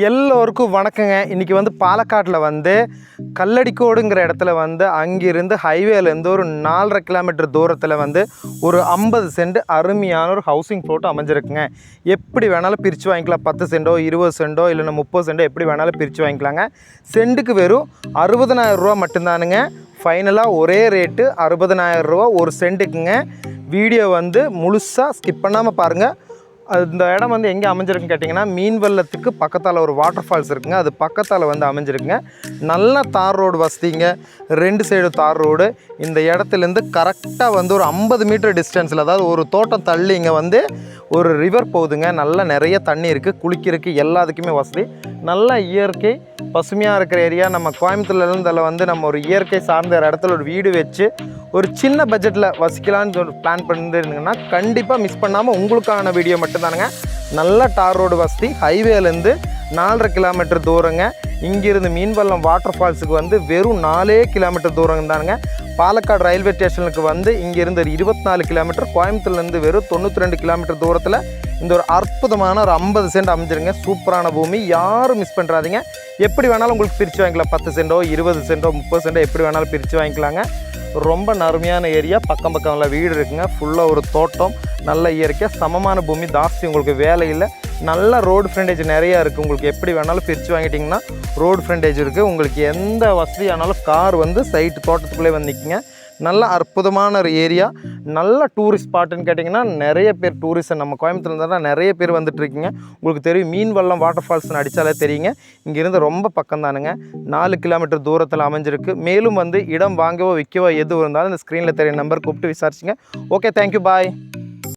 எல்லோருக்கும் வணக்கங்க. இன்றைக்கி வந்து பாலக்காட்டில் வந்து கல்லடிக்கோடுங்கிற இடத்துல வந்து அங்கிருந்து ஹைவேலேருந்து ஒரு 4.5 கிலோமீட்டர் தூரத்தில் வந்து ஒரு 50 சென்ட் அருமையான ஒரு ஹவுசிங் ப்ளாட் அமைஞ்சிருக்குங்க. எப்படி வேணாலும் பிரித்து வாங்கிக்கலாம். 10 சென்டோ 20 சென்டோ இல்லைன்னா 30 சென்டோ எப்படி வேணாலும் பிரித்து வாங்கிக்கலாங்க. சென்ட்டுக்கு வெறும் 60,000 ரூபா மட்டும்தானுங்க. ஃபைனலாக ஒரே ரேட்டு 60,000 ரூபா ஒரு சென்ட்டுக்குங்க. வீடியோ வந்து முழுசாக ஸ்கிப் பண்ணாமல் பாருங்கள். இந்த இடம் வந்து எங்கே அமைஞ்சிருக்குன்னு கேட்டிங்கன்னா, மீன் வெள்ளத்துக்கு பக்கத்தால் ஒரு வாட்டர் ஃபால்ஸ் இருக்குங்க. அது பக்கத்தால் வந்து அமைஞ்சிருக்குங்க. நல்ல தார் ரோடு வசதிங்க, 2 சைடு தார் ரோடு. இந்த இடத்துலேருந்து கரெக்டாக வந்து ஒரு 50 மீட்டர் டிஸ்டன்ஸில், அதாவது ஒரு தோட்டம் தள்ளி இங்கே வந்து ஒரு ரிவர் போகுதுங்க. நல்லா நிறைய தண்ணி இருக்குது, குளிக்கிறதுக்கு எல்லாத்துக்குமே வசதி. நல்ல இயற்கை பசுமையாக இருக்கிற ஏரியா. நம்ம கோயம்புத்தூர்லேருந்து அதில் வந்து நம்ம ஒரு இயற்கை சார்ந்த இடத்துல ஒரு வீடு வச்சு ஒரு சின்ன பட்ஜெட்டில் வசிக்கலான்னு ஒரு பிளான் பண்ணியிருந்தீங்கன்னா கண்டிப்பாக மிஸ் பண்ணாமல் உங்களுக்கான வீடியோ மட்டும்தானுங்க. நல்ல தார் ரோடு வசதி, ஹைவேலேருந்து 4.5 கிலோமீட்டர் தூரங்க. இங்கிருந்து மீன்வல்லம் வாட்டர் ஃபால்ஸுக்கு வந்து வெறும் 4 கிலோமீட்டர் தூரம் தானுங்க. பாலக்காடு ரயில்வே ஸ்டேஷனுக்கு வந்து இங்கேருந்து 24 கிலோமீட்டர், கோயம்புத்தூர்லேருந்து வெறும் 92 கிலோமீட்டர் தூரத்தில் இந்த ஒரு அற்புதமான ஒரு 50 சென்ட் அமைஞ்சிருங்க. சூப்பரான பூமி, யாரும் மிஸ் பண்ணுறாதீங்க. எப்படி வேணாலும் உங்களுக்கு பிரித்து வாங்கிக்கலாம். 10 சென்டோ 20 சென்டோ 30 சென்டோ எப்படி வேணாலும் பிரித்து வாங்கிக்கலாங்க. ரொம்ப நறுமையான ஏரியா, பக்கம் பக்கம்ல வீடு இருக்குங்க. ஃபுல்லாக ஒரு தோட்டம், நல்ல இயற்கையாக சமமான பூமி, ஜாஸ்தி உங்களுக்கு வேலை இல்லை. நல்ல ரோடு ஃப்ரண்டேஜ் நிறையா இருக்குது. உங்களுக்கு எப்படி வேணாலும் பிரித்து வாங்கிட்டிங்கன்னா ரோடு ஃப்ரண்டேஜ் இருக்குது. உங்களுக்கு எந்த வசதியானாலும் கார் வந்து சைட்டு தோட்டத்துக்குள்ளே வந்து நிற்குங்க. நல்ல அற்புதமான ஒரு ஏரியா, நல்ல டூரிஸ்ட் ஸ்பாட்டுன்னு கேட்டிங்கன்னா நிறைய பேர் டூரிஸ்ட் நம்ம கோயம்புத்தூர்ல தான் நிறைய பேர் வந்துட்டுருக்கீங்க. உங்களுக்கு தெரியும், மீன் வெள்ளம் வாட்டர் ஃபால்ஸ்னு அடித்தாலே தெரியுங்க. இங்கேருந்து ரொம்ப பக்கம் தானுங்க. 4 கிலோமீட்டர் தூரத்தில் அமைஞ்சிருக்கு. மேலும் வந்து இடம் வாங்கவோ விற்கவோ எது இருந்தாலும் இந்த ஸ்க்ரீனில் தெரிய நம்பர் கூப்பிட்டு விசாரிச்சுங்க. ஓகே, தேங்க்யூ, பாய்.